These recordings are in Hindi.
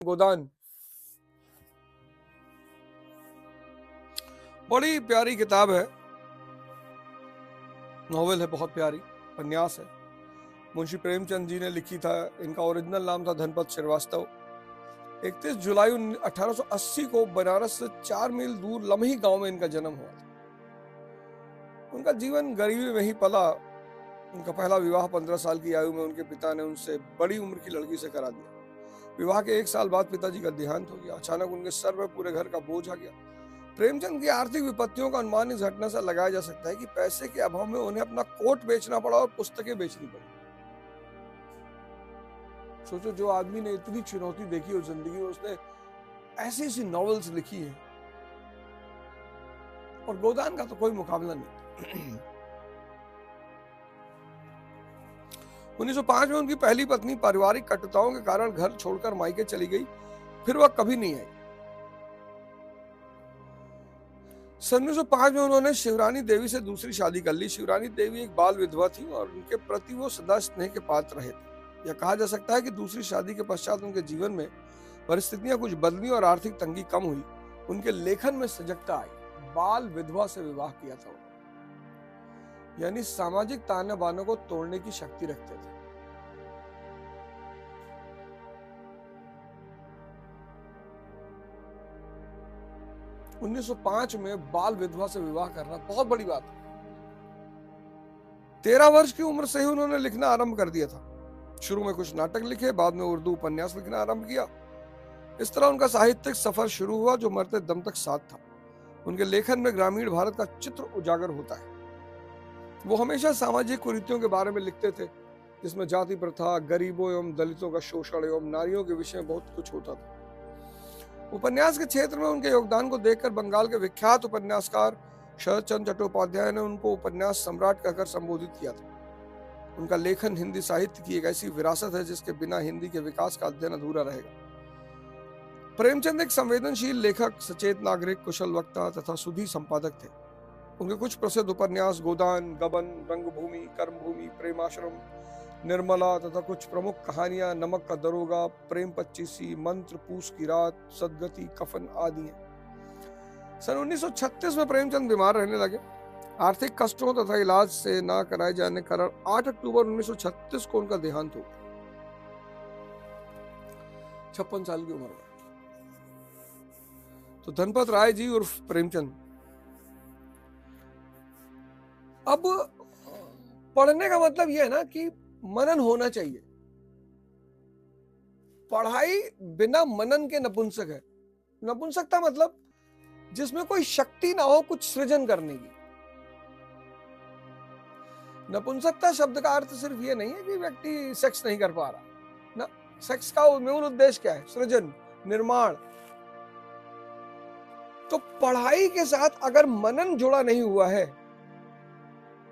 गोदान बड़ी प्यारी किताब है, नॉवेल है, बहुत प्यारी उपन्यास है। मुंशी प्रेमचंद जी ने लिखी था। इनका ओरिजिनल नाम था धनपत श्रीवास्तव। 31 जुलाई 1880 को बनारस से 4 मील दूर लम्ही गांव में इनका जन्म हुआ था। उनका जीवन गरीबी में ही पला। उनका पहला विवाह 15 साल की आयु में उनके पिता ने उनसे बड़ी उम्र की लड़की से करा दिया। विवाह के 1 साल बाद पिताजी का देहांत हो गया। अचानक उनके सर पर पूरे घर का बोझ आ गया। प्रेमचंद की आर्थिक विपत्तियों का अनुमान इस घटना से लगाया जा सकता है कि पैसे के अभाव में उन्हें अपना कोट बेचना पड़ा और पुस्तकें बेचनी पड़ी। सोचो, जो आदमी ने इतनी चुनौती देखी उस जिंदगी में, उसने ऐसी ऐसी नॉवेल्स लिखी है, और गोदान का तो कोई मुकाबला नहीं। 1905 में उनकी पहली पत्नी पारिवारिक कटुताओं के कारण घर छोड़कर मायके चली गई। फिर वह कभी नहीं आई। सन 1905 में उन्होंने शिवरानी देवी से दूसरी शादी कर ली। शिवरानी देवी एक बाल विधवा थी और उनके प्रति वो सदा स्नेह के पात्र रहे थे। यह कहा जा सकता है कि दूसरी शादी के पश्चात उनके जीवन में परिस्थितियां कुछ बदली और आर्थिक तंगी कम हुई। उनके लेखन में सजगता आई। बाल विधवा से विवाह किया था, यानी सामाजिक ताने बाने को तोड़ने की शक्ति रखते थे। सन 1905 में बाल विधवा से विवाह करना बहुत बड़ी बात है। 13 वर्ष की उम्र से ही उन्होंने लिखना आरंभ कर दिया था। शुरू में कुछ नाटक लिखे, बाद में उर्दू उपन्यास लिखना आरंभ किया। इस तरह उनका साहित्यिक सफर शुरू हुआ, जो मरते दम तक साथ था। उनके लेखन में ग्रामीण भारत का चित्र उजागर होता है। वो हमेशा सामाजिक कुरीतियों के बारे में लिखते थे, जिसमें जाति प्रथा, गरीबों एवं दलितों का शोषण एवं नारियों के विषय में बहुत कुछ होता था। उपन्यास के क्षेत्र में उनके योगदान को देखकर बंगाल के विख्यात उपन्यासकार शरद चंद्र चट्टोपाध्याय ने उनको उपन्यास सम्राट कहकर संबोधित किया था। उनका लेखन हिंदी साहित्य की एक ऐसी विरासत है जिसके बिना हिंदी के विकास का अध्ययन अधूरा रहेगा। प्रेमचंद एक संवेदनशील लेखक, सचेत नागरिक, कुशल वक्ता तथा सुधी संपादक थे। उनके कुछ प्रसिद्ध उपन्यास गोदान, गबन, रंगभूमि, कर्मभूमि, प्रेमाश्रम, निर्मला तथा कुछ प्रमुख कहानियां नमक का दरोगा, प्रेम पच्चीसी, मंत्र, पूस की रात, सदगति, कफन आदि हैं। सन 1936 में प्रेमचंद बीमार रहने लगे। आर्थिक कष्टों तथा इलाज से ना कराए जाने के कारण 8 अक्टूबर 1936 को उनका देहांत हो गया, 56 साल की उम्र में। तो धनपत राय जी उर्फ प्रेमचंद। अब पढ़ने का मतलब यह है ना कि मनन होना चाहिए। पढ़ाई बिना मनन के नपुंसक है। नपुंसकता मतलब जिसमें कोई शक्ति ना हो कुछ सृजन करने की। नपुंसकता शब्द का अर्थ सिर्फ ये नहीं है कि व्यक्ति सेक्स नहीं कर पा रहा ना। सेक्स का मूल उद्देश्य क्या है? सृजन, निर्माण। तो पढ़ाई के साथ अगर मनन जुड़ा नहीं हुआ है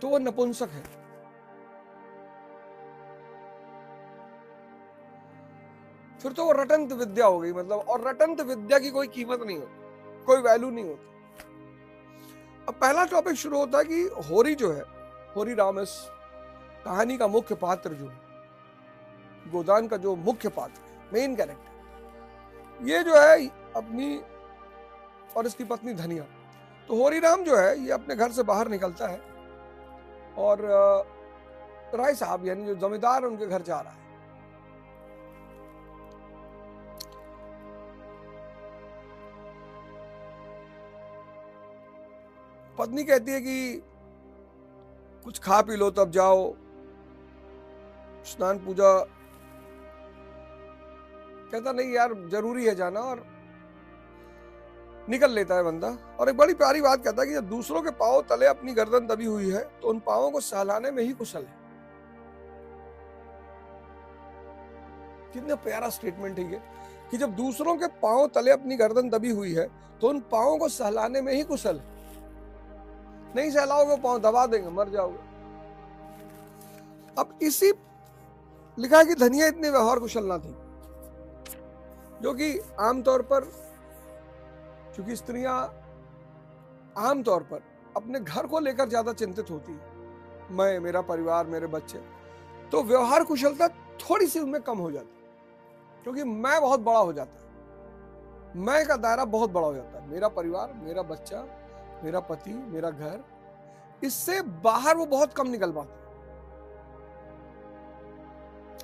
तो वो नपुंसक है। फिर तो वो रटंत विद्या हो गई, मतलब। और रटंत विद्या की कोई कीमत नहीं होती, कोई वैल्यू नहीं होती। अब पहला टॉपिक शुरू होता है कि होरी जो है, होरी राम, इस कहानी का मुख्य पात्र जो है, गोदान का जो मुख्य पात्र है, मेन कैरेक्टर, ये जो है अपनी और इसकी पत्नी धनिया। तो होरी राम जो है ये अपने घर से बाहर निकलता है और राय साहब यानी जो जमींदार उनके घर जा रहा है। पत्नी कहती है कि कुछ खा पी लो तब जाओ, स्नान पूजा। कहता नहीं यार, जरूरी है जाना, और निकल लेता है बंदा। और एक बड़ी प्यारी बात कहता है कि जब दूसरों के पांव तले अपनी गर्दन दबी हुई है तो उन पांवों को सहलाने में ही कुशल है। कितना प्यारा स्टेटमेंट है ये, कि जब दूसरों के पांव तले अपनी गर्दन दबी हुई है तो उन पांवों को सहलाने में ही कुशल है। नहीं सहलाओगे पांव दबा देंगे, मर जाओगे। अब इसी लिखा है कि धनिया इतनी व्यवहार कुशल ना थी, जो कि आमतौर पर, क्योंकि स्त्रियां आमतौर पर अपने घर को लेकर ज्यादा चिंतित होती है, मैं, मेरा परिवार, मेरे बच्चे, तो व्यवहार कुशलता थोड़ी सी उनमें कम हो जाती है, क्योंकि मैं बहुत बड़ा हो जाता है। मैं का दायरा बहुत बड़ा हो जाता है। मेरा परिवार, मेरा बच्चा, मेरा पति, मेरा घर, इससे बाहर वो बहुत कम निकल पाते।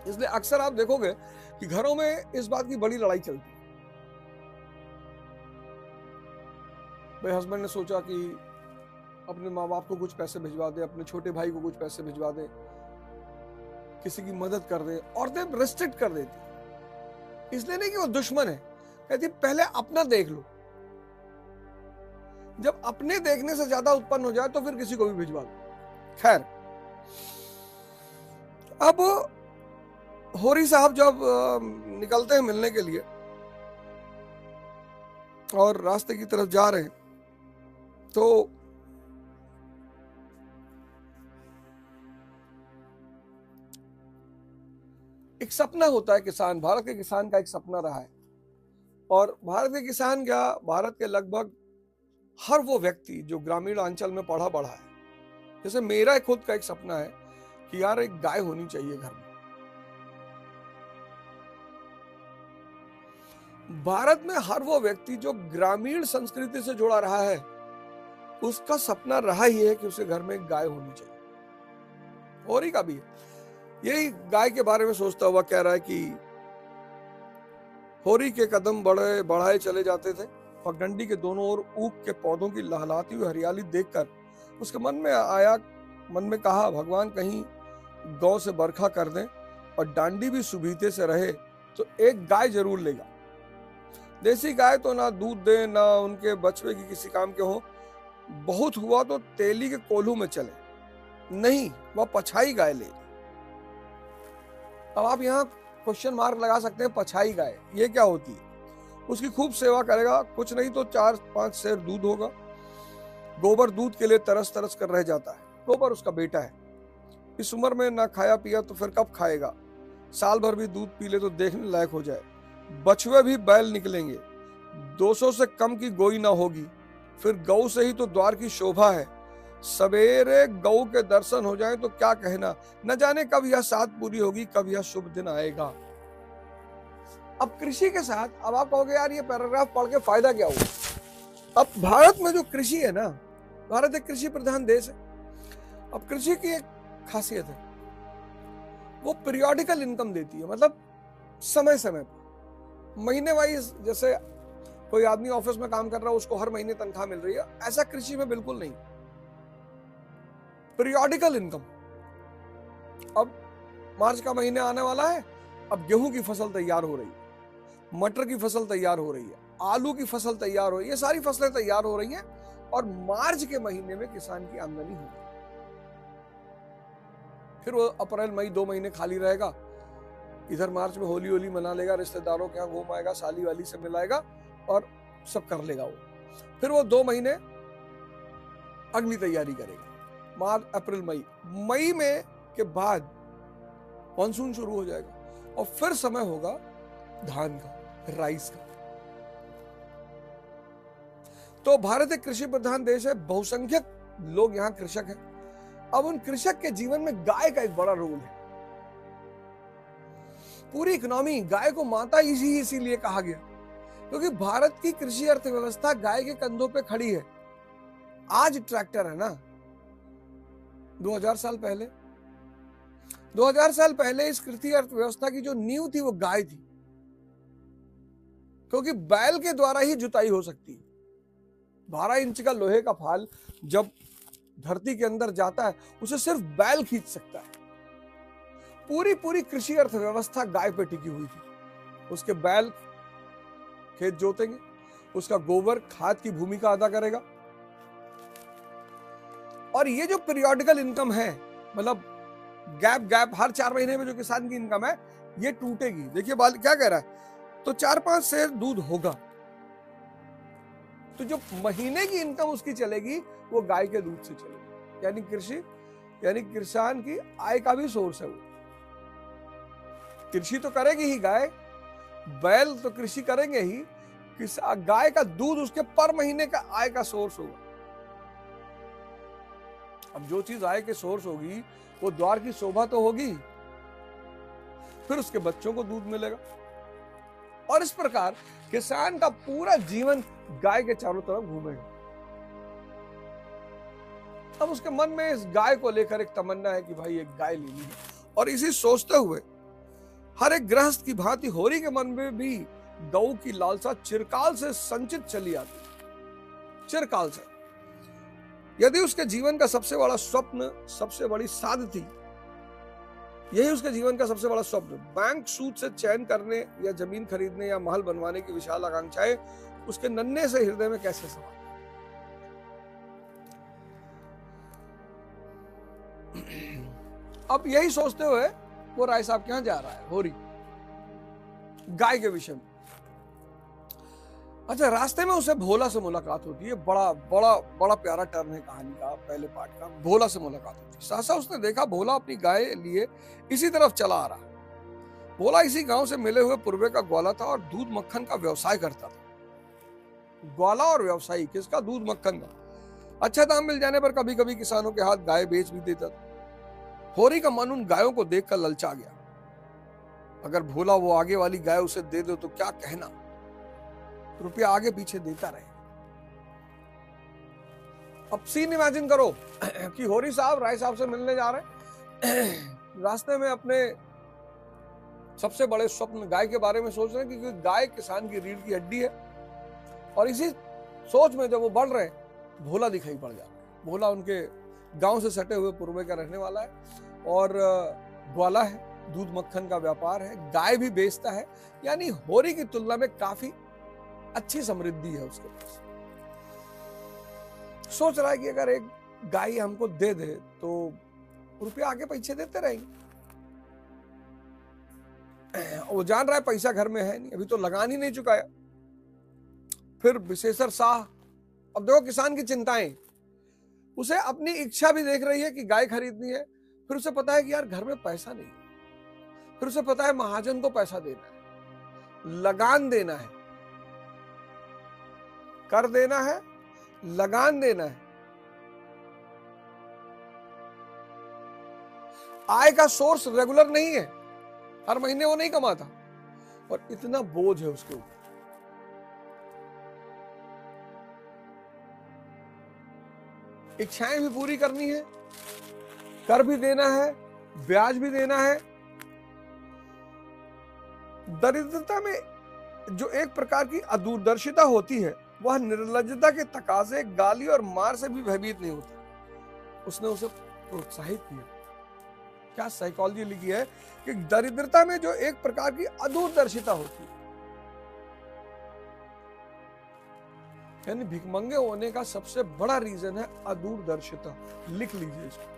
इसलिए अक्सर आप देखोगे कि घरों में इस बात की बड़ी लड़ाई चलती है। भाई हस्बैंड ने सोचा कि अपने माँ बाप को कुछ पैसे भिजवा दे, अपने छोटे भाई को कुछ पैसे भिजवा दे, किसी की मदद कर दे, औरतें रेस्ट्रिक्ट कर देती। इसलिए नहीं कि वो दुश्मन है, कहती पहले अपना देख लो, जब अपने देखने से ज्यादा उत्पन्न हो जाए तो फिर किसी को भी भिजवा दो। खैर, अब होरी साहब जब निकलते हैं मिलने के लिए और रास्ते की तरफ जा रहे हैं, तो एक सपना होता है किसान, भारत के किसान का एक सपना रहा है। और भारत के किसान क्या, भारत के लगभग हर वो व्यक्ति जो ग्रामीण अंचल में पढ़ा बढ़ा है, जैसे मेरा खुद का एक सपना है कि यार एक गाय होनी चाहिए घर में। भारत में हर वो व्यक्ति जो ग्रामीण संस्कृति से जुड़ा रहा है, उसका सपना रहा ही है कि उसके घर में एक गाय होनी चाहिए। होरी का भी है। यही गाय के बारे में सोचता हुआ कह रहा है कि होरी के कदम बढ़ाए चले जाते थे। पगडंडी के दोनों ओर ऊख के पौधों की लहलहाती हुई हरियाली देखकर उसके मन में कहा, भगवान कहीं गौ से बरखा कर दें और डांडी भी सुबीते से रहे तो एक गाय जरूर लेगा। देसी गाय तो ना दूध दे, ना उनके बछड़े की किसी काम के हो, बहुत हुआ तो तेली के कोल्हू में चले, नहीं वह पछाई गाय ले। अब आप यहाँ क्वेश्चन मार्क लगा सकते हैं, पछाई गाय ये क्या होती है? उसकी खूब सेवा करेगा, कुछ नहीं तो 4-5 सेर दूध होगा। गोबर दूध के लिए तरस तरस कर रह जाता है। गोबर उसका बेटा है। इस उम्र में ना खाया पिया तो फिर कब खाएगा? साल भर भी दूध पी ले तो देखने लायक हो जाए। बछुए भी बैल निकलेंगे, 200 से कम की गोई ना होगी। फिर गौ से ही तो द्वार की शोभा है। सवेरे गौ के दर्शन हो जाए तो क्या कहना, न जाने कब यह साथ पूरी होगी, कब यह शुभ दिन आएगा। अब कृषि के साथ, अब आप कहोगे यार ये पैराग्राफ पढ़ के फायदा क्या हुआ? अब भारत में जो कृषि है ना, भारत एक कृषि प्रधान देश है। अब कृषि की एक खासियत है, वो पीरियोडिकल इनकम देती है, मतलब समय समय पर, महीने वाइज। जैसे कोई आदमी ऑफिस में काम कर रहा है, उसको हर महीने तनख्वाह मिल रही है, ऐसा कृषि में बिल्कुल नहीं। Periodical income. अब मार्च का महीने आने वाला है, अब गेहूं की फसल तैयार हो रही है, मटर की फसल तैयार हो रही है, आलू की फसल तैयार हो रही है, सारी फसलें तैयार हो रही हैं और मार्च के महीने में किसान की आमदनी होगी। फिर वो अप्रैल मई 2 महीने खाली रहेगा, इधर मार्च में होली मना लेगा, रिश्तेदारों के यहाँ घूम आएगा, साली वाली से मिलाएगा और सब कर लेगा वो। फिर वो 2 महीने अगली तैयारी करेगा, मार्च अप्रैल मई में के बाद मानसून शुरू हो जाएगा और फिर समय होगा धान का, राइस का। तो भारत एक कृषि प्रधान देश है, बहुसंख्यक लोग यहाँ कृषक हैं। अब उन कृषक के जीवन में गाय का एक बड़ा रोल है। पूरी इकोनॉमी, गाय को माता इसीलिए कहा गया क्योंकि भारत की कृषि अर्थव्यवस्था गाय के कंधों पे खड़ी है। आज ट्रैक्टर है ना, 2000 साल पहले इस कृषि अर्थव्यवस्था की जो नींव थी वो गाय थी, क्योंकि बैल के द्वारा ही जुताई हो सकती है। 12 इंच का लोहे का फाल जब धरती के अंदर जाता है, उसे सिर्फ बैल खींच सकता है। पूरी कृषि अर्थव्यवस्था गाय पे टिकी हुई थी। उसके बैल खेत जोतेंगे, उसका गोबर खाद की भूमिका अदा करेगा। और ये जो पीरियोडिकल इनकम है, मतलब गैप हर 4 महीने में जो किसान की इनकम है, ये टूटेगी। देखिए क्या कह रहा है, तो 4-5 सेर दूध होगा, तो जो महीने की इनकम उसकी चलेगी वो गाय के दूध से चलेगी। यानी किसान की आय का भी सोर्स है वो। कृषि तो करेगी ही गाय, बैल तो कृषि करेंगे ही, गाय का दूध उसके पर महीने का आय का सोर्स होगा। अब जो चीज आय के सोर्स होगी वो द्वार की शोभा तो होगी, फिर उसके बच्चों को दूध मिलेगा। और इस प्रकार किसान का पूरा जीवन गाय के चारों तरफ घूमेगा। अब उसके मन में इस गाय को लेकर एक तमन्ना है कि भाई एक गाय लेनी है, और इसी सोचते हुए हर एक गृहस्थ की भांति होरी के मन में भी गऊ की लालसा चिरकाल से संचित चली आती, चिरकाल से। यदि उसके जीवन का सबसे बड़ा स्वप्न, सबसे बड़ी साध थी, यही उसके जीवन का सबसे बड़ा स्वप्न, बैंक सूद से चयन करने या जमीन खरीदने या महल बनवाने की विशाल आकांक्षाएं उसके नन्हे से हृदय में कैसे सवार। अब यही सोचते हुए वो राय साहब के यहां जा रहा है, होरी, गाय के विषय में। अच्छा, रास्ते में उसे भोला से मुलाकात होती है। बड़ा बड़ा बड़ा प्यारा टर्न है कहानी का, पहले पार्ट का। भोला से मुलाकात होती है। सहसा उसने देखा भोला अपनी गाय लिए इसी तरफ चला आ रहा। भोला इसी गांव से मिले हुए पूर्वे का ग्वाला था और दूध मक्खन का व्यवसाय करता था। ग्वाला और व्यवसायी किसका? दूध मक्खन का। अच्छा दाम मिल जाने पर कभी कभी किसानों के हाथ गाय बेच भी देता था। होरी का मन उन गायों को देखकर ललचा गया। अगर भोला वो आगे वाली गाय उसे दे दो तो क्या कहना, रुपया आगे पीछे देता रहे। अब सीन इमेजिन करो कि होरी साहब राय साहब से मिलने जा रहे हैं, रास्ते में अपने सबसे बड़े स्वप्न गाय के बारे में सोच रहे हैं, क्योंकि गाय किसान की रीढ़ की हड्डी है। और इसी सोच में जब वो बढ़ रहे हैं, भोला दिखाई पड़ जाता है। भोला उनके गांव से सटे हुए पूर्वे का रहने वाला है और ग्वाला है, दूध मक्खन का व्यापार है, गाय भी बेचता है। यानी होरी की तुलना में काफी अच्छी समृद्धि है उसके पास। सोच रहा है कि अगर एक गाय हमको दे दे तो रुपया आगे पीछे देते रहेंगे। वो जान रहा है पैसा घर में है नहीं, अभी तो लगान ही नहीं चुकाया। फिर विशेषर शाह, अब देखो किसान की चिंताएं, उसे अपनी इच्छा भी देख रही है कि गाय खरीदनी है। फिर उसे पता है कि यार घर में पैसा नहीं है। फिर उसे पता है महाजन को पैसा देना है, लगान देना है, कर देना है, लगान देना है। आय का सोर्स रेगुलर नहीं है, हर महीने वो नहीं कमाता, और इतना बोझ है उसके ऊपर। इच्छाएं भी पूरी करनी है, कर भी देना है, ब्याज भी देना है। दरिद्रता में जो एक प्रकार की अदूरदर्शिता होती है, वह निर्लज्जता के तकाजे, गाली और मार से भी भयभीत नहीं होती। उसने उसे प्रोत्साहित किया। क्या साइकोलॉजी लिखी है कि दरिद्रता में जो एक प्रकार की अदूरदर्शिता होती है, यानी भिखमंगे होने का सबसे बड़ा रीजन है अदूरदर्शिता। लिख लीजिए इसको।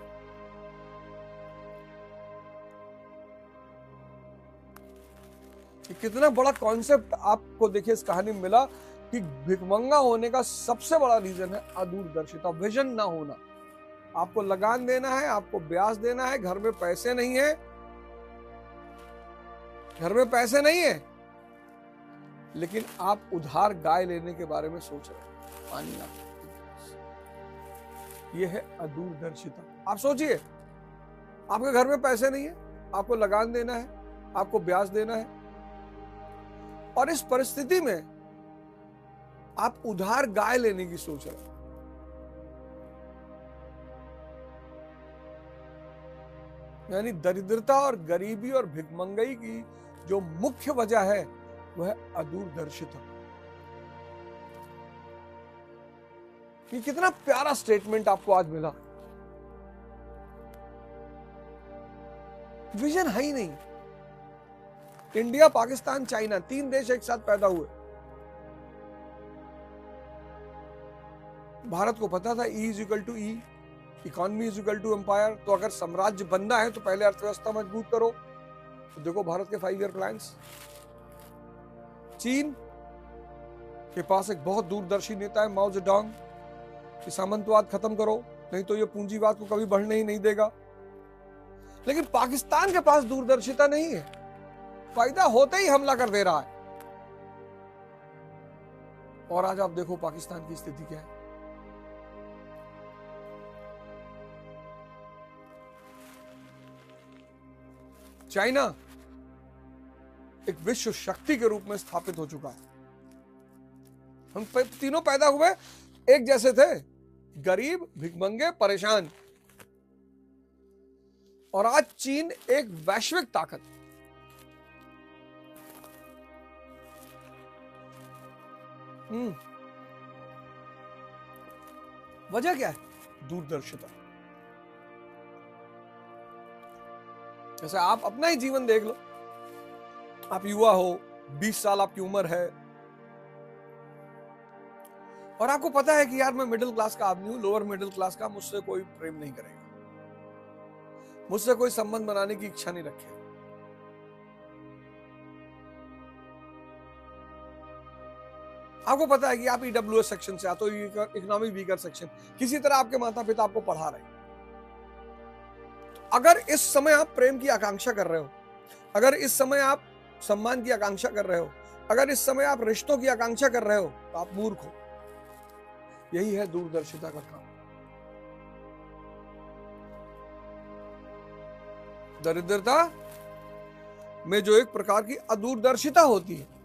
कितना बड़ा कॉन्सेप्ट आपको देखिए इस कहानी में मिला कि भिखमंगा होने का सबसे बड़ा रीजन है अदूरदर्शिता, विजन ना होना। आपको लगान देना है, आपको ब्याज देना है, घर में पैसे नहीं है, घर में पैसे नहीं है, लेकिन आप उधार गाय लेने के बारे में सोच रहे हैं। पानी ना, यह है अदूरदर्शिता। आप सोचिए, आपके घर में पैसे नहीं है, आपको लगान देना है, आपको ब्याज देना है, और इस परिस्थिति में आप उधार गाय लेने की सोच रहे हैं। यानी दरिद्रता और गरीबी और भिखमंगई की जो मुख्य वजह है वह अदूरदर्शिता। ये कितना प्यारा स्टेटमेंट आपको आज मिला। विजन है ही नहीं। इंडिया, पाकिस्तान, चाइना, 3 देश एक साथ पैदा हुए। भारत को पता था E is equal to E, economy is equal to empire. तो अगर साम्राज्य बनना है तो पहले अर्थव्यवस्था मजबूत करो। तो देखो भारत के 5 ईयर प्लान्स। चीन के पास एक बहुत दूरदर्शी नेता है माओ जेडोंग, कि सामंतवाद खत्म करो, नहीं तो ये पूंजीवाद को कभी बढ़ने ही नहीं देगा। लेकिन पाकिस्तान के पास दूरदर्शिता नहीं है, फायदा होते ही हमला कर दे रहा है। और आज आप देखो पाकिस्तान की स्थिति क्या है। चाइना एक विश्व शक्ति के रूप में स्थापित हो चुका है। हम तीनों पैदा हुए एक जैसे थे, गरीब, भिखमंगे, परेशान, और आज चीन एक वैश्विक ताकत। वजह क्या है? दूरदर्शिता। जैसे आप अपना ही जीवन देख लो, आप युवा हो, 20 साल आपकी उम्र है, और आपको पता है कि यार मैं मिडिल क्लास का आदमी हूं, लोअर मिडिल क्लास का, मुझसे कोई प्रेम नहीं करेगा, मुझसे कोई संबंध बनाने की इच्छा नहीं रखेगा। आपको पता है कि आप ईडब्ल्यूएस सेक्शन से आते हो, इकोनॉमिक वीकर सेक्शन, किसी तरह आपके माता पिता आपको पढ़ा रहे हैं। अगर इस समय आप प्रेम की आकांक्षा कर रहे हो, अगर इस समय आप सम्मान की आकांक्षा कर रहे हो, अगर इस समय आप रिश्तों की आकांक्षा कर रहे हो, तो आप मूर्ख हो। यही है दूरदर्शिता का काम। दरिद्रता में जो एक प्रकार की अदूरदर्शिता होती है,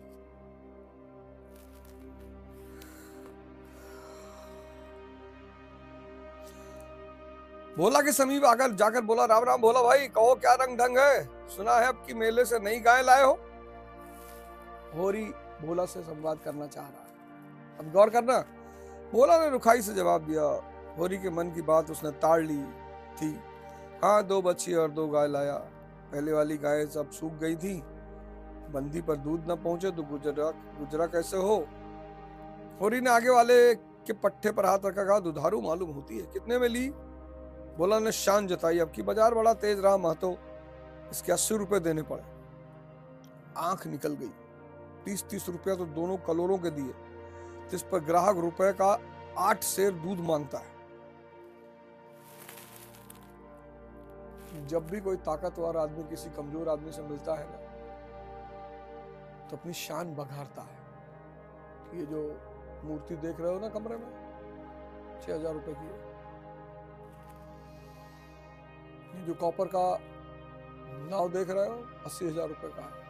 भोला के समीप आकर जाकर बोला, राम राम भोला भाई, कहो क्या रंग ढंग है, सुना है अब की मेले से नई गाय लाए हो। होरी भोला से संवाद करना चाह रहा है। अब गौर करना, भोला ने रुखाई से जवाब दिया। होरी के मन की बात उसने ताड़ ली थी। हाँ, 2 बच्ची और 2 गाय लाया। पहले वाली गाय सब सूख गई थी, बंदी पर दूध न पहुंचे तो गुजरा कैसे हो। होरी ने आगे वाले के पट्टे पर हाथ रखा, कहा दुधारू मालूम होती है, कितने में ली। भोला ने शान जताई, अब की बाजार बड़ा तेज रहा महतो, इसके 80 रुपए देने पड़े। आंख निकल गई। 30-30 रुपया तो दोनों कलोरों के दिए, जिस पर ग्राहक रुपए का 8 सेर दूध मांगता है। जब भी कोई ताकतवर आदमी किसी कमजोर आदमी से मिलता है ना, तो अपनी शान बघारता है। ये जो मूर्ति देख रहे हो ना कमरे में, 6000 रुपए की है। ये जो कॉपर का नाव देख रहे हो, 80,000 रुपए का है।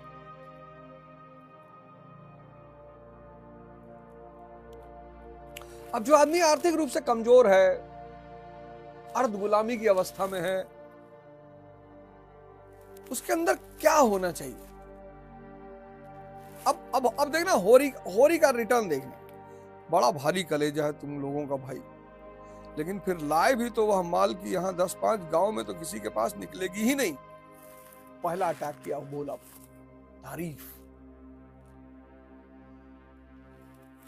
अब जो आदमी आर्थिक रूप से कमजोर है, अर्ध गुलामी की अवस्था में है, उसके अंदर क्या होना चाहिए? अब देखना, होरी का रिटर्न देखना। बड़ा भारी कलेजा है तुम लोगों का भाई, लेकिन फिर लाए भी तो वह माल की यहां 10-5 गांव में तो किसी के पास निकलेगी ही नहीं। पहला अटैक किया, बोला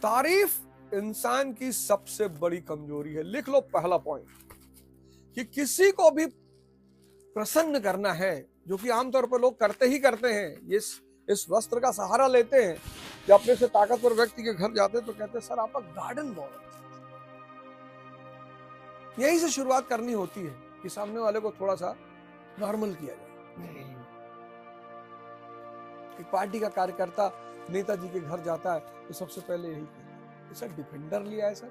तारीफ इंसान की सबसे बड़ी कमजोरी है। लिख लो पहला पॉइंट, कि किसी को भी प्रसन्न करना है, जो कि आमतौर पर लोग करते ही करते हैं। ये इस वस्त्र का सहारा लेते हैं। जब अपने से ताकतवर व्यक्ति के घर जाते हैं तो कहते हैं, सर आपका गार्डन बहुत। यही से शुरुआत करनी होती है कि सामने वाले को थोड़ा सा नॉर्मल किया जाए। एक पार्टी का कार्यकर्ता नेताजी के घर जाता है तो सबसे पहले यही कहता है, सर डिफेंडर लिया है सर।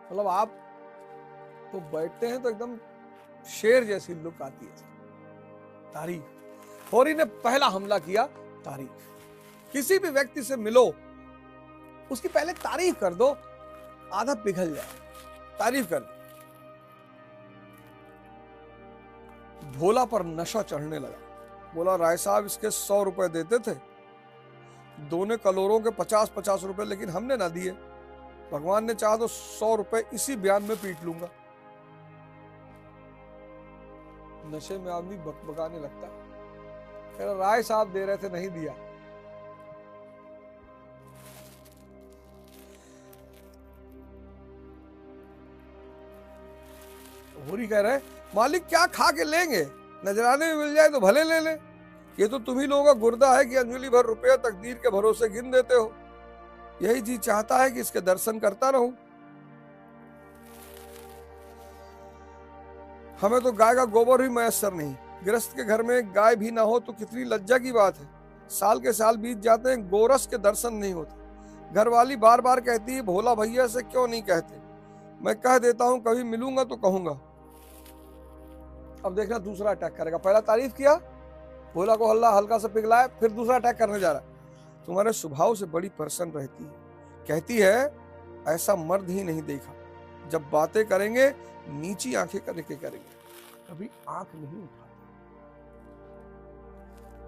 मतलब आप तो बैठते हैं तो एकदम शेर जैसी लुक आती है। तारीफ। होरी ने पहला हमला किया, तारीफ। किसी भी व्यक्ति से मिलो, उसकी पहले तारीफ कर दो, आधा पिघल जाए। तारीफ कर दो। भोला पर नशा चढ़ने लगा। बोला, राय साहब इसके 100 रुपए देते थे, दोनों कलोरों के 50-50 रुपए लेकिन हमने ना दिए। भगवान ने चाहा तो 100 रुपए इसी बयान में पीट लूंगा। नशे में आदमी बकबकाने लगता। राय साहब दे रहे थे, नहीं दिया। होरी कह रहे, मालिक क्या खा के लेंगे, नजराने में मिल जाए तो भले ले ले। ये तो तुम्ही लोगों का गुर्दा है कि अंजलि भर रुपया तकदीर के भरोसे गिन देते हो। यही जी चाहता है कि इसके दर्शन करता रहूं। हमें तो गाय का गोबर भी मयसर नहीं। गृहस्थ के घर में गाय भी ना हो तो कितनी लज्जा की बात है। साल के साल बीत जाते हैं, गोरस के दर्शन नहीं होते। घरवाली बार बार कहती है, भोला भैया से क्यों नहीं कहते। मैं कह देता हूं, कभी मिलूंगा तो कहूंगा। अब देखना दूसरा अटैक करेगा। पहला तारीफ किया, भोला को हल्ला हल्का सा पिघलाया, फिर दूसरा अटैक करने जा रहा है। तुम्हारे स्वभाव से बड़ी प्रसन्न रहती है, कहती है ऐसा मर्द ही नहीं देखा, जब बातें करेंगे नीची आंखें करके करेंगे, कभी आंख नहीं उठाते।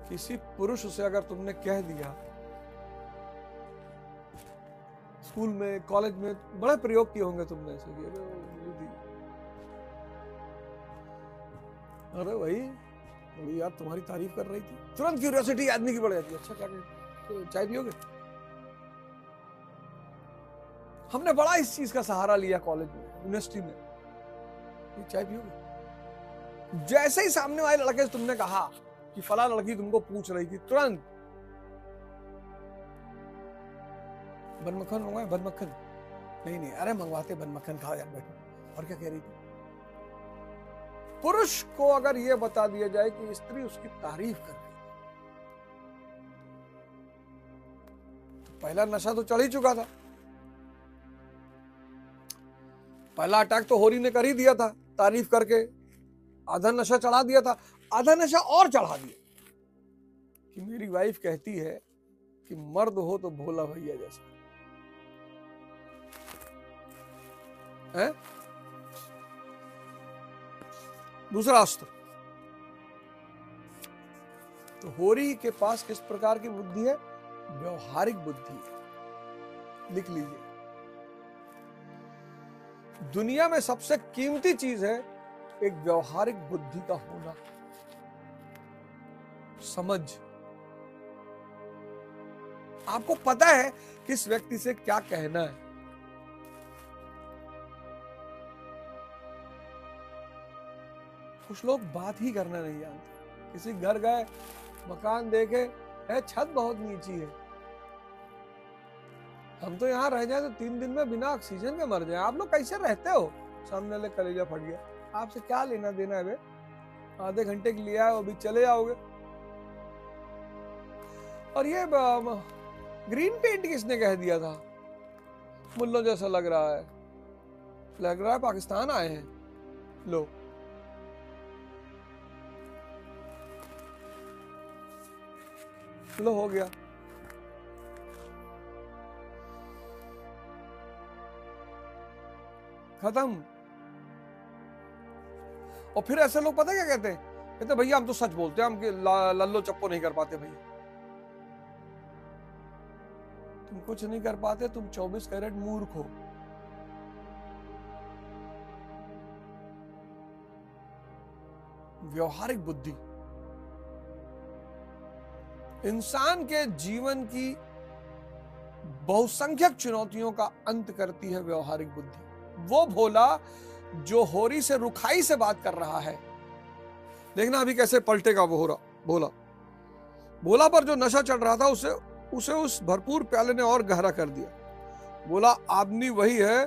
किसी पुरुष से अगर तुमने कह दिया, स्कूल में कॉलेज में बड़े प्रयोग किए होंगे तुमने ऐसे कि अरे भाई बड़ी यार तुम्हारी तारीफ कर रही थी, तुरंत क्यूरियोसिटी आदमी की बढ़ जाती है। अच्छा क्या तो चाय पियोगे? हमने बड़ा इस चीज का सहारा लिया कॉलेज में, यूनिवर्सिटी में, चाय पियोगे? जैसे ही सामने वाले लड़के से तुमने कहा कि फला लड़की तुमको पूछ रही थी, तुरंत बन मक्खन मंगवाए? बन मक्खन नहीं नहीं, अरे मंगवाते बन मक्खन, खाओ यार बैठो। और क्या कह रही थी? पुरुष को अगर यह बता दिया जाए कि स्त्री उसकी तारीफ कर रही, तो पहला नशा तो चढ़ ही चुका था। पहला अटैक तो होरी ने कर ही दिया था, तारीफ करके आधा नशा चढ़ा दिया था, आधा नशा और चढ़ा दिया कि मेरी वाइफ कहती है कि मर्द हो तो भोला भैया जैसा है। दूसरा अस्त्र, तो होरी के पास किस प्रकार की बुद्धि है? व्यवहारिक बुद्धि है। लिख लीजिए, दुनिया में सबसे कीमती चीज है एक व्यवहारिक बुद्धि का होना, समझ। आपको पता है किस व्यक्ति से क्या कहना है। कुछ लोग बात ही करना नहीं जानते। किसी घर गए, मकान देखे, है छत बहुत नीची है, हम तो यहाँ रह जाए तो 3 दिन में बिना ऑक्सीजन के मर जाए, आप लोग कैसे रहते हो? सामने वाले कलेजा फट गया, आपसे क्या लेना देना है बे? आधे घंटे के लिए आए, अभी चले जाओगे। और ये ग्रीन पेंट किसने कह दिया था? मुल्लों जैसा लग रहा है पाकिस्तान आए हैं लो। लो हो गया। खत्म। और फिर ऐसे लोग पता क्या कहते हैं? कहते भैया हम तो सच बोलते हैं, हम लल्लो चप्पो नहीं कर पाते। भैया तुम कुछ नहीं कर पाते, तुम 24 कैरेट मूर्ख हो। व्यवहारिक बुद्धि इंसान के जीवन की बहुसंख्यक चुनौतियों का अंत करती है। व्यवहारिक बुद्धि वो भोला जो होरी से रुखाई से बात कर रहा है, देखना अभी कैसे पलटेगा वो भोला। भोला पर जो नशा चढ़ रहा था उसे उस भरपूर प्याले ने और गहरा कर दिया। बोला आदमी वही है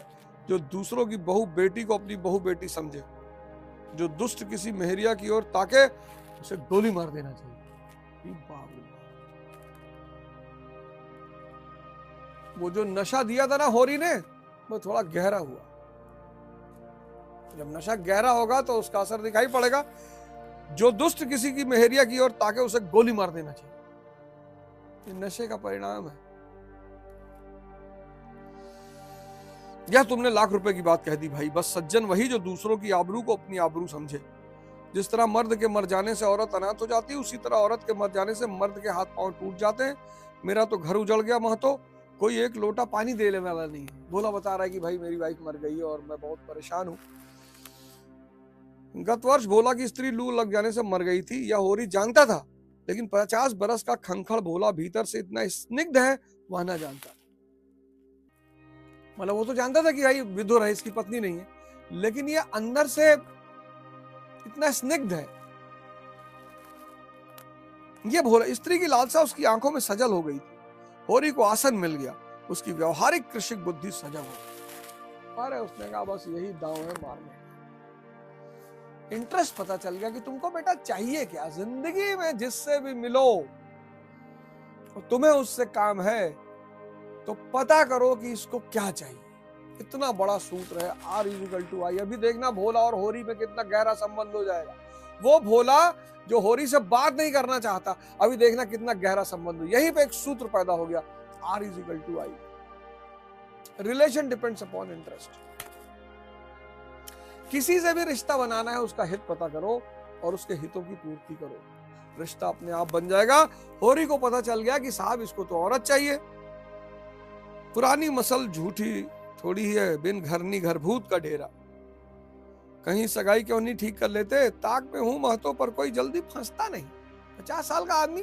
जो दूसरों की बहू बेटी को अपनी बहू बेटी समझे, जो दुष्ट किसी मेहरिया की ओर ताके उसे गोली मार देना चाहिए। वो जो नशा दिया था ना होरी ने, वो थोड़ा गहरा हुआ। जब नशा गहरा होगा तो उसका असर दिखाई पड़ेगा। जो दुष्ट किसी की मेहरिया की ओर ताके उसे गोली मार देना चाहिए। ये नशे का परिणाम है। यह तुमने लाख रुपए की बात कह दी भाई। बस सज्जन वही जो दूसरों की आबरू को अपनी आबरू समझे। जिस तरह मर्द के मर जाने से औरत अनाथ हो जाती है, उसी तरह औरत के मर जाने से मर्द के हाथ पांव टूट जाते हैं। मेरा तो घर उजड़ गया महतो, कोई एक लोटा पानी देने वाला नहीं है। भोला बता रहा है कि भाई मेरी वाइफ मर गई है और मैं बहुत परेशान हूं। गत वर्ष भोला की स्त्री लू लग जाने से मर गई थी। यह होरी जानता था, लेकिन 50 बरस का खंखड़ भोला भीतर से इतना स्निग्ध है वह ना जानता। मतलब वो तो जानता था कि भाई विधुर है, इसकी पत्नी नहीं है, लेकिन ये अंदर से इतना स्निग्ध है। ये भोला स्त्री की लालसा उसकी आंखों में सजल हो गई थी। होरी को आसन मिल गया, उसकी व्यवहारिक कृषिक बुद्धि सजग हो गई। अरे उसने कहा बस यही दांव है मारने। इंटरेस्ट पता चल गया कि तुमको बेटा चाहिए क्या जिंदगी में। जिससे भी मिलो और तुम्हें उससे काम है तो पता करो कि इसको क्या चाहिए। इतना बड़ा सूत्र है R = I। अभी देखना भोला और होरी में कितना गहरा संबंध हो जाएगा। वो भोला जो होरी से बात नहीं करना चाहता, अभी देखना कितना गहरा संबंध हो। यहीं पे एक सूत्र पैदा हो गया, R = I। Relation depends upon interest. किसी से भी रिश्ता बनाना है, उसका हित पता करो और उसके हितों की पूर्ति करो, रिश्ता अपने आप बन जाएगा। होरी को पता चल गया कि साहब इसको तो औरत चाहिए। पुरानी मसल झूठी थोड़ी ही है, बिन घरनी घर भूत का डेरा। कहीं सगाई क्यों नहीं ठीक कर लेते, ताक में हूं महतो पर कोई जल्दी फंसता नहीं। 50 साल का आदमी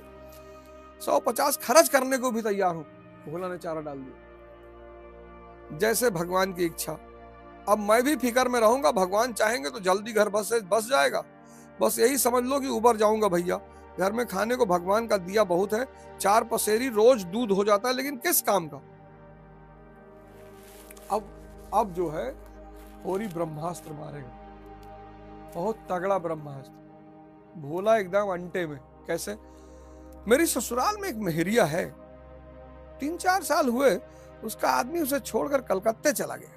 150 खर्च करने को भी तैयार हूं, भोला ने चारा डाल दिया। जैसे भगवान की इच्छा, अब मैं भी फिकर में रहूंगा, भगवान चाहेंगे तो जल्दी घर बस जाएगा। बस यही समझ लो कि उबर जाऊंगा भैया। घर में खाने को भगवान का दिया बहुत है, 4 पसेरी रोज दूध हो जाता है, लेकिन किस काम का। अब जो है होरी ब्रह्मास्त्र मारेगा, बहुत तगड़ा ब्रह्मास्त्र। भोला एकदम अंटे में। कैसे? मेरी ससुराल में एक मेहरिया है, 3-4 साल हुए उसका आदमी उसे छोड़कर कलकत्ते चला गया।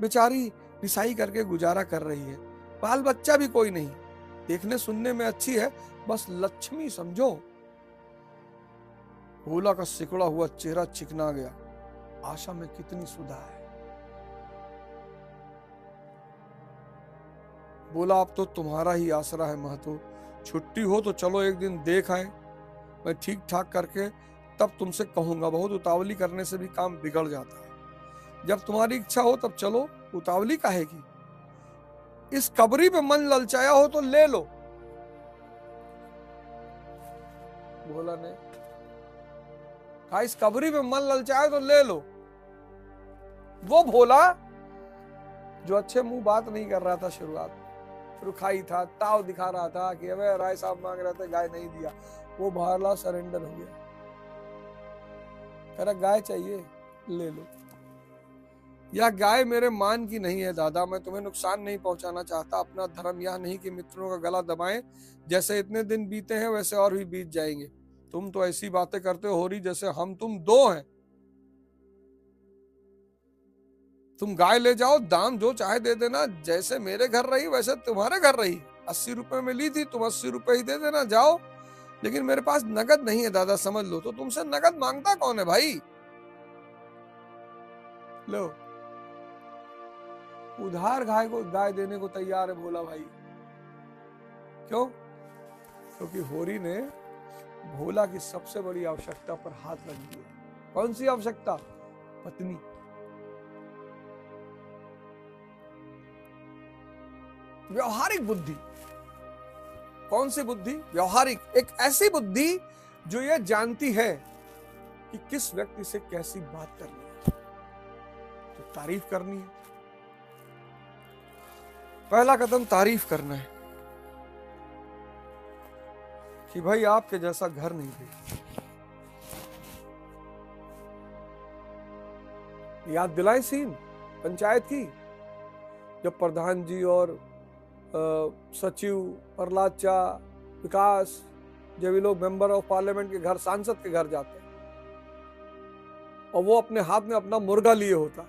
बेचारी पिसाई करके गुजारा कर रही है, बाल बच्चा भी कोई नहीं, देखने सुनने में अच्छी है, बस लक्ष्मी समझो। भोला का सिकुड़ा हुआ चेहरा चिकना गया। आशा में कितनी सुधा है। बोला, अब तो तुम्हारा ही आसरा है महतो, छुट्टी हो तो चलो एक दिन देख आए, मैं ठीक ठाक करके तब तुमसे कहूंगा। बहुत उतावली करने से भी काम बिगड़ जाता है। जब तुम्हारी इच्छा हो तब चलो, उतावली काहे की। इस कबरी पे मन ललचाया हो तो ले लो। भोला ने कहा, इस कबरी पे मन ललचाया तो ले लो। वो भोला जो अच्छे मुंह बात नहीं कर रहा था, शुरुआत रुखाई था, ताव दिखा रहा था कि अबे राय साहब मांग रहे थे, गाय नहीं दिया, वो भाला सरेंडर हो गया। कह रहा गाय चाहिए, ले लो। यह गाय मेरे मान की नहीं है दादा, मैं तुम्हें नुकसान नहीं पहुंचाना चाहता। अपना धर्म यह नहीं कि मित्रों का गला दबाएं, जैसे इतने दिन बीते हैं वैसे और भी बीत जाएंगे। तुम तो ऐसी बातें करते हो रही जैसे हम तुम 2 हैं। तुम गाय ले जाओ, दाम जो चाहे दे देना, जैसे मेरे घर रही वैसे तुम्हारे घर रही। 80 रुपए में ली थी, तुम 80 रुपए ही दे देना, जाओ। लेकिन मेरे पास नगद नहीं है दादा, समझ लो। तो तुमसे नगद मांगता कौन है भाई? लो, उधार गाय देने को तैयार है भोला भाई। क्यों? क्योंकि होरी ने भोला की सबसे बड़ी आवश्यकता पर हाथ रख दिया। कौन सी आवश्यकता? पत्नी। व्यवहारिक बुद्धि। कौन सी बुद्धि? व्यवहारिक। एक ऐसी बुद्धि जो यह जानती है कि किस व्यक्ति से कैसी बात करनी है, तो तारीफ करनी है। पहला कदम तारीफ करना है कि भाई आपके जैसा घर नहीं देखा। याद दिलाएं सीन पंचायत की, जब प्रधान जी और सचिव, प्रहलाद चा, विकास, जब ये लोग मेंबर ऑफ पार्लियामेंट के घर, सांसद के घर जाते हैं और वो अपने हाथ में अपना मुर्गा लिए होता है,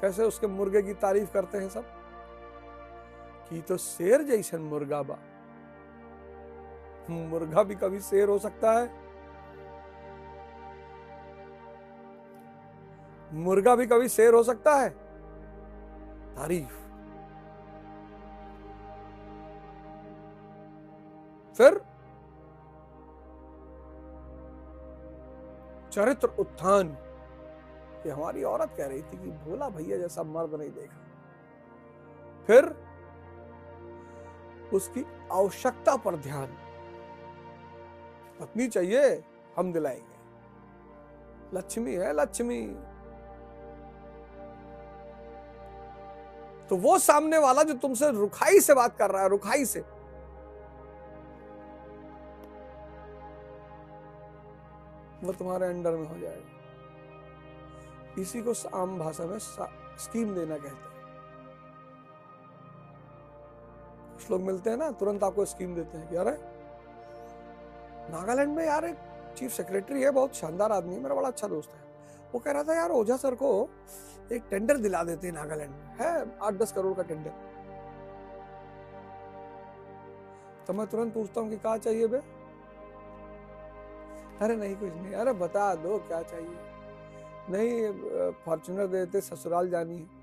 कैसे उसके मुर्गे की तारीफ करते हैं सब कि तो शेर जैसे मुर्गा बा। मुर्गा भी कभी शेर हो सकता है? मुर्गा भी कभी शेर हो सकता है? तारीफ। फिर चरित्र उत्थान। ये हमारी औरत कह रही थी कि भोला भैया जैसा मर्द नहीं देखा। फिर उसकी आवश्यकता पर ध्यान। पत्नी चाहिए, हम दिलाएंगे। लक्ष्मी है, लक्ष्मी। तो वो सामने वाला जो तुमसे रुखाई से बात कर रहा है, रुखाई से, वो तुम्हारे अंडर में हो जाएगा। इसी को आम भाषा में स्कीम देना कहते हैं। कुछ लोग मिलते हैं ना, तुरंत आपको स्कीम देते हैं। यार नागालैंड में यार एक चीफ सेक्रेटरी है, बहुत शानदार आदमी है, मेरा बड़ा अच्छा दोस्त है। वो कह रहा था यार ओझा सर को एक टेंडर दिला देते हैं, नागालैंड में है 8-10 करोड़ का टेंडर। तो मैं तुरंत पूछता हूँ कि क्या चाहिए बे? अरे नहीं कुछ नहीं। अरे बता दो क्या चाहिए? नहीं फॉर्च्यूनर देते, ससुराल जानी है।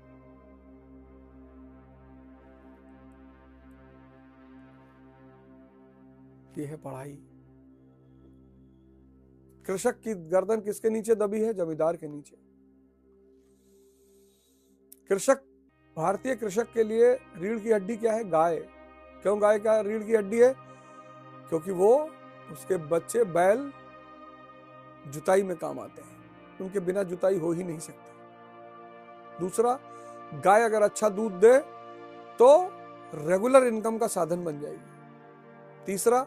ये है पढ़ाई। कृषक की गर्दन किसके नीचे दबी है? जमींदार के नीचे। कृषक, भारतीय कृषक के लिए रीढ़ की हड्डी क्या है? गाय। क्यों गाय का रीढ़ की हड्डी है? क्योंकि वो, उसके बच्चे बैल जुताई में काम आते हैं, उनके बिना जुताई हो ही नहीं सकती। दूसरा, गाय अगर अच्छा दूध दे तो रेगुलर इनकम का साधन बन जाएगी। तीसरा,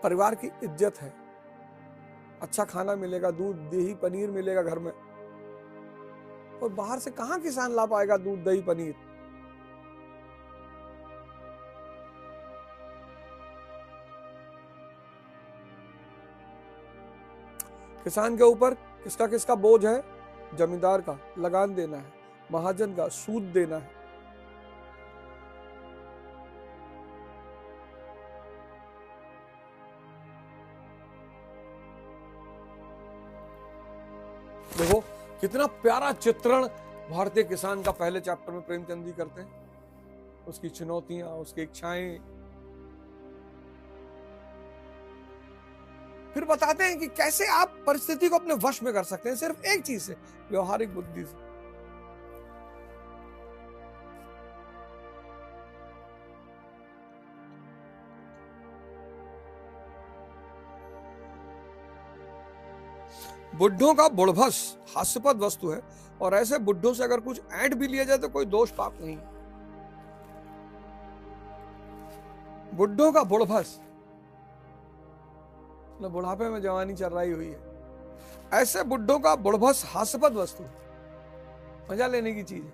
परिवार की इज्जत है, अच्छा खाना मिलेगा, दूध दही पनीर मिलेगा घर में। और बाहर से कहां किसान ला पाएगा दूध दही पनीर? किसान के ऊपर किसका किसका बोझ है? जमींदार का लगान देना है, महाजन का सूद देना है। देखो कितना प्यारा चित्रण भारतीय किसान का पहले चैप्टर में प्रेमचंद जी करते हैं, उसकी चुनौतियां, उसकी इच्छाएं। फिर बताते हैं कि कैसे आप परिस्थिति को अपने वश में कर सकते हैं, सिर्फ एक चीज से, व्यवहारिक बुद्धि से। बुड्ढों का बुढ़भस हास्यपद वस्तु है, और ऐसे बुड्ढों से अगर कुछ ऐंठ भी लिया जाए तो कोई दोष पाप नहीं। बुड्ढों का बुढ़भस, बुढ़ापे में जवानी चल रही हुई है, ऐसे बुड्ढों का बुढ़भस हास्यपद वस्तु है, मजा लेने की चीज है।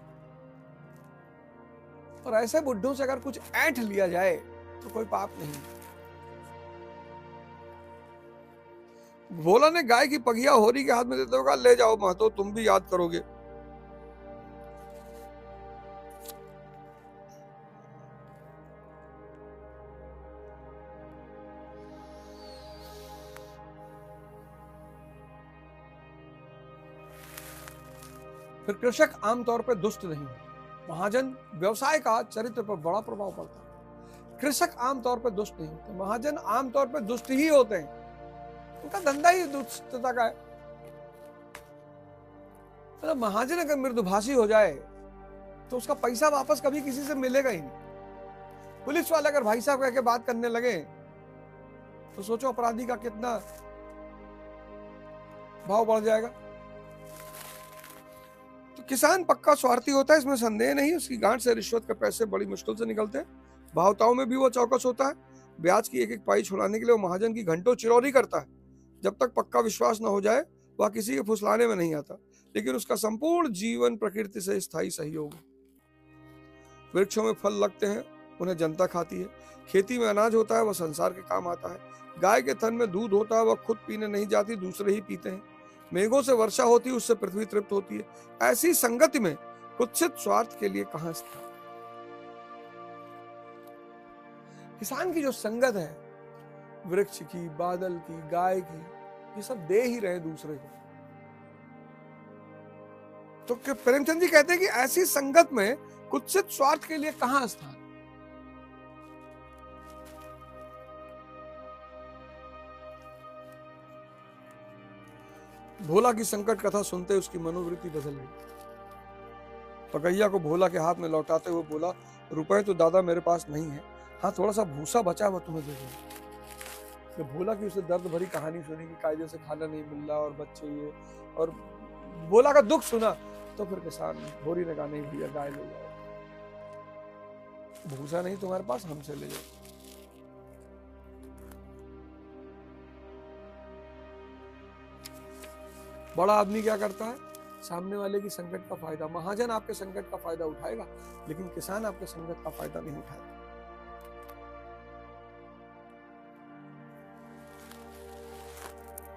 और ऐसे बुड्ढों से अगर कुछ ऐंठ लिया जाए तो कोई पाप नहीं। भोला ने गाय की पगिया होरी के हाथ में देते हुए कहा, ले जाओ महतो, तुम भी याद करोगे। फिर कृषक आमतौर पर दुष्ट नहीं है, महाजन व्यवसाय का चरित्र पर बड़ा प्रभाव पड़ता है। कृषक आमतौर पर दुष्ट नहीं होते, महाजन आमतौर पर दुष्ट ही होते हैं, उनका धंधा ही दुष्टता का है। मतलब महाजन अगर मृदुभाषी हो जाए तो उसका पैसा वापस कभी किसी से मिलेगा ही नहीं। पुलिस वाले अगर भाई साहब कह के बात करने लगे तो सोचो अपराधी का कितना भाव बढ़ जाएगा। तो किसान पक्का स्वार्थी होता है, इसमें संदेह नहीं। उसकी गांठ से रिश्वत के पैसे बड़ी मुश्किल से निकलते हैं। भावताओं में भी वो चौकस होता है। ब्याज की एक एक पाई छुड़ाने के लिए वो महाजन की घंटों चिरौरी करता है। जब तक पक्का विश्वास न हो जाए वह किसी के फुसलाने में नहीं आता। लेकिन उसका संपूर्ण जीवन प्रकृति से स्थायी सहयोग है। वृक्षों में फल लगते हैं, उन्हें जनता खाती है। खेती में अनाज होता है, वह संसार के काम आता है। गाय के थन में दूध होता है, वह खुद पीने नहीं जाती, दूसरे ही पीते हैं। मेघों से वर्षा होती है, उससे पृथ्वी तृप्त होती है। ऐसी संगति में कुत्सित स्वार्थ के लिए कहां स्थान। किसान की जो संगत है, वृक्ष की, बादल की, गाय की, ये सब दे ही रहे दूसरे को। तो प्रेमचंद जी कहते हैं कि ऐसी संगत में कुत्सित स्वार्थ के लिए कहां स्थान। भोला की संकट कथा सुनते उसकी मनोवृत्ति बदल गई। पगैया को भोला के हाथ में लौटाते हुए बोला, रुपए तो दादा मेरे पास नहीं है, हाँ थोड़ा सा भूसा बचा हुआ तुम्हें दे दूंगा। तो भोला की उसे दर्द भरी कहानी सुनी कि कायदे से खाना नहीं मिल रहा और बच्चे ये, और भोला का दुख सुना तो फिर किसान भोरी ने कहा, नहीं भैया गाय ले जाओ, भूसा नहीं तुम्हारे पास, हमसे ले जाओ। बड़ा आदमी क्या करता है? सामने वाले की संकट का फायदा, महाजन आपके संकट का फायदा उठाएगा, लेकिन किसान आपके संकट का फायदा नहीं उठाएगा।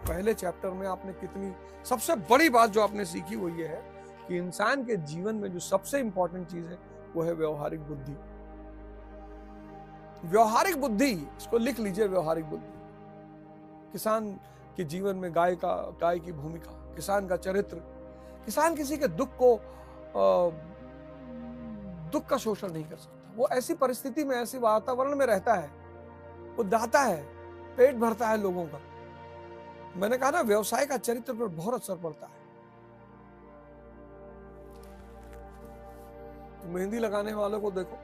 पहले चैप्टर में आपने कितनी, सबसे बड़ी बात जो आपने सीखी वो ये है कि इंसान के जीवन में जो सबसे इंपॉर्टेंट चीज है वो है व्यवहारिक बुद्धि। व्यवहारिक बुद्धि, इसको लिख लीजिए, व्यवहारिक बुद्धि। किसान के जीवन में गाय की भूमिका, किसान का चरित्र। किसान किसी के दुख का शोषण नहीं कर सकता। वो ऐसी परिस्थिति में, ऐसी वातावरण में रहता है, वो दाता है, पेट भरता है लोगों का। मैंने कहा ना, व्यवसाय का चरित्र पर बहुत असर पड़ता है। तो मेहंदी लगाने वालों को देखो,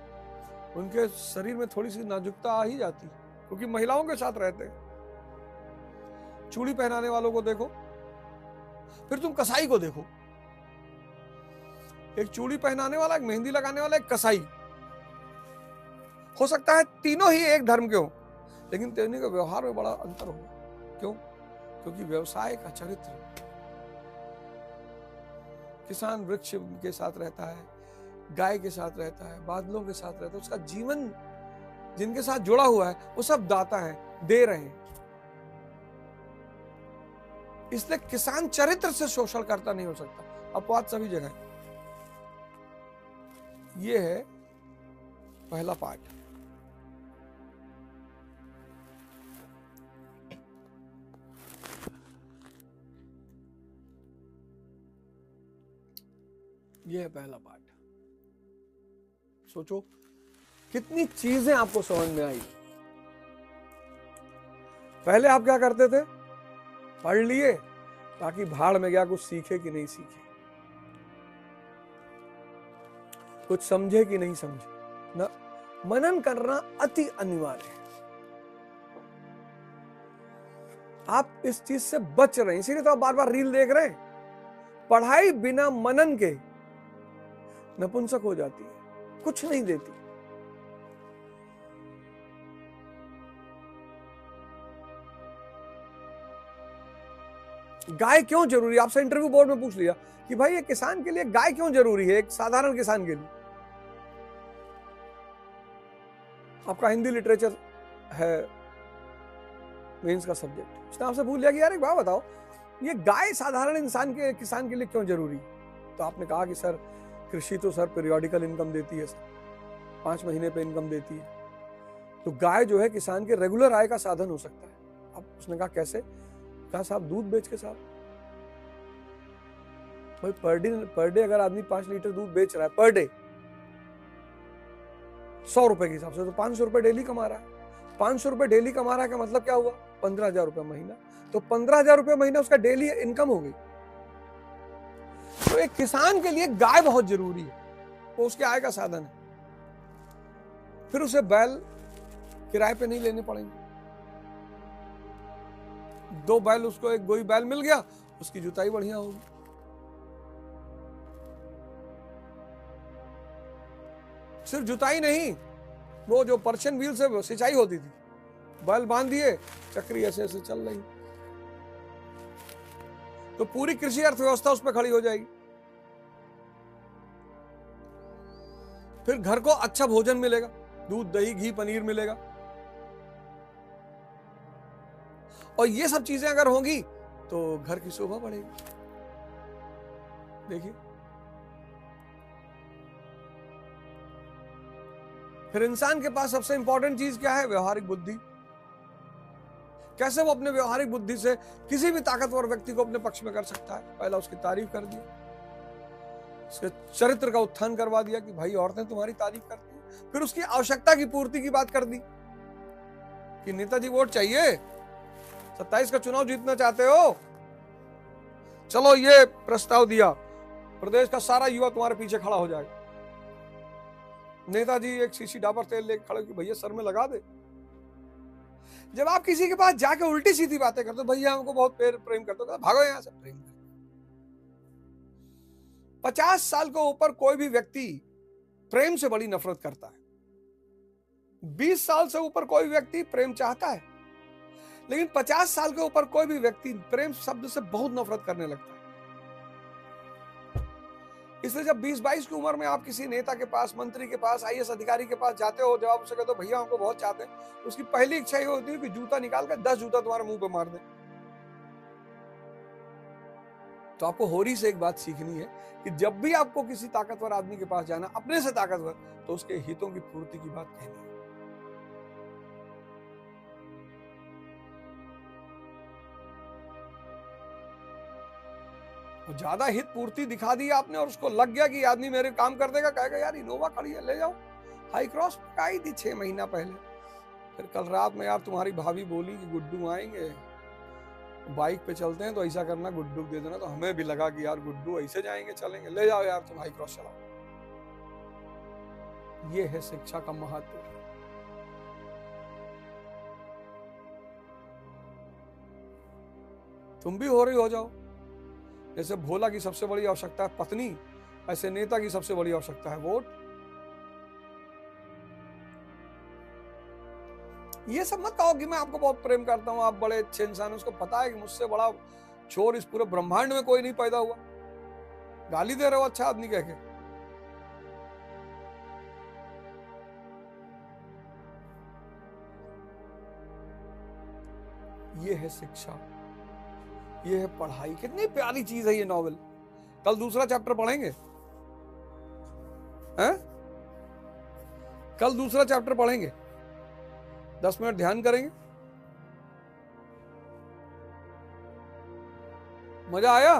उनके शरीर में थोड़ी सी नाजुकता आ ही जाती है, क्योंकि महिलाओं के साथ रहते हैं। चूड़ी पहनाने वालों को देखो, फिर तुम कसाई को देखो। एक चूड़ी पहनाने वाला, एक मेहंदी लगाने वाला, एक कसाई। हो सकता है तीनों ही एक धर्म के हो, लेकिन तीनों के व्यवहार में बड़ा अंतर हो। क्यों? क्योंकि व्यवसाय का चरित्र। किसान वृक्ष के साथ रहता है, गाय के साथ रहता है, बादलों के साथ रहता है। उसका जीवन जिनके साथ जुड़ा हुआ है, वो सब दाता है, दे रहे हैं। इसलिए किसान चरित्र से शोषण करता नहीं हो सकता। अपवाद सभी जगह। ये है पहला पाठ। ये है पहला पाठ। सोचो कितनी चीजें आपको समझ में आई। पहले आप क्या करते थे? पढ़ लिए, बाकी भाड़ में गया, कुछ सीखे कि नहीं सीखे, कुछ समझे कि नहीं समझे ना। मनन करना अति अनिवार्य है। आप इस चीज से बच रहे हैं, इसीलिए तो आप बार बार रील देख रहे हैं। पढ़ाई बिना मनन के नपुंसक हो जाती है, कुछ नहीं देती। गाय क्यों जरूरी? आपसे इंटरव्यू बोर्ड में पूछ लिया कि भाई एक किसान के लिए गाय क्यों जरूरी है, एक साधारण किसान के लिए। आपका हिंदी लिटरेचर है मेंस का सब्जेक्ट, उसने आपसे पूछ लिया कि यार एक बात बताओ, ये गाय साधारण इंसान के, किसान के लिए क्यों जरूरी? तो आपने कहा कि सर कृषि तो सर पीरियोडिकल इनकम देती है, सर 5 महीने पे इनकम देती है, तो गाय जो है किसान के रेगुलर आय का साधन हो सकता है। अब उसने कहा कैसे? कहा साहब दूध बेच के। साहब भाई पर डे अगर आदमी 5 लीटर दूध बेच रहा है पर डे 100 रुपए के हिसाब से, तो 500 रुपए डेली कमा रहा है। 500 रुपए डेली कमा रहा है का मतलब क्या हुआ? 15,000 रुपए महीना। तो 15,000 रुपए महीना उसका डेली इनकम हो गई। तो एक किसान के लिए गाय बहुत जरूरी है, वो उसके आय का साधन है। फिर उसे बैल किराए पे नहीं लेने पड़ेंगे। 2 बैल, उसको एक गोई बैल मिल गया, उसकी जुताई बढ़िया होगी। सिर्फ जुताई नहीं, वो जो पर्शियन व्हील से सिंचाई होती थी, बैल बांध दिए, चक्री ऐसे ऐसे चल रही, तो पूरी कृषि अर्थव्यवस्था उस पर खड़ी हो जाएगी। फिर घर को अच्छा भोजन मिलेगा, दूध दही घी पनीर मिलेगा। और ये सब चीजें अगर होंगी तो घर की शोभा बढ़ेगी। देखिए, फिर इंसान के पास सबसे इंपॉर्टेंट चीज क्या है? व्यवहारिक बुद्धि। कैसे वो अपने व्यवहारिक बुद्धि से किसी भी ताकतवर व्यक्ति को अपने पक्ष में कर सकता है? पहला उसकी तारीफ कर दी, उसके चरित्र का उत्थान करवा दिया कि भाई औरतें तुम्हारी तारीफ करती हैं। फिर उसकी आवश्यकता की पूर्ति की बात कर दी कि नेताजी वोट चाहिए, 27 का चुनाव जीतना चाहते हो, चलो ये प्रस्ताव दिया, प्रदेश का सारा युवा तुम्हारे पीछे खड़ा हो जाएगा। नेताजी एक शीशी डाबर तेल लेकर खड़े कि भैया सर में लगा दे। जब आप किसी के पास जाके उल्टी सीधी बातें करते हो, भैया हमको बहुत प्रेम करते हो, भागो यहां से। प्रेम 50 साल के ऊपर कोई भी व्यक्ति प्रेम से बड़ी नफरत करता है। 20 साल से ऊपर कोई व्यक्ति प्रेम चाहता है, लेकिन 50 साल के ऊपर कोई भी व्यक्ति प्रेम शब्द से बहुत नफरत करने लगता है। इसलिए जब 20-22 की उम्र में आप किसी नेता के पास, मंत्री के पास, IAS अधिकारी के पास जाते हो, जब आप उससे कहते हो भैया हमको बहुत चाहते हैं, तो उसकी पहली इच्छा ये होती है कि जूता निकाल कर 10 जूता तुम्हारे मुंह पे मार दे। तो आपको होरी से एक बात सीखनी है कि जब भी आपको किसी ताकतवर आदमी के पास जाना, अपने से ताकतवर, तो उसके हितों की पूर्ति की बात कहनी है। तो ज्यादा हित पूर्ति दिखा दी आपने और उसको लग गया कि आदमी मेरे काम कर देगा, कहेगा यार इनोवा खड़ी है ले जाओ। हाई क्रॉस आई थी 6 महीना पहले। फिर कल रात में यार तुम्हारी भाभी बोली कि गुड्डू आएंगे, बाइक पे चलते हैं तो ऐसा करना गुड्डू दे देना। तो हमें भी लगा कि यार गुड्डू ऐसे जाएंगे चलेंगे, ले जाओ यार तुम हाई क्रॉस चलाओ। ये है शिक्षा का महत्व। तुम भी हो रही हो जाओ। जैसे भोला की सबसे बड़ी आवश्यकता है पत्नी, ऐसे नेता की सबसे बड़ी आवश्यकता है वोट। ये सब मत कहो कि मैं आपको बहुत प्रेम करता हूं, आप बड़े अच्छे इंसान। उसको पता है कि मुझसे बड़ा चोर इस पूरे ब्रह्मांड में कोई नहीं पैदा हुआ। गाली दे रहे हो अच्छा आदमी कह के। ये है शिक्षा, ये है पढ़ाई। कितनी प्यारी चीज है ये नॉवेल। कल दूसरा चैप्टर पढ़ेंगे हैं? कल दूसरा चैप्टर पढ़ेंगे, 10 मिनट ध्यान करेंगे। मजा आया?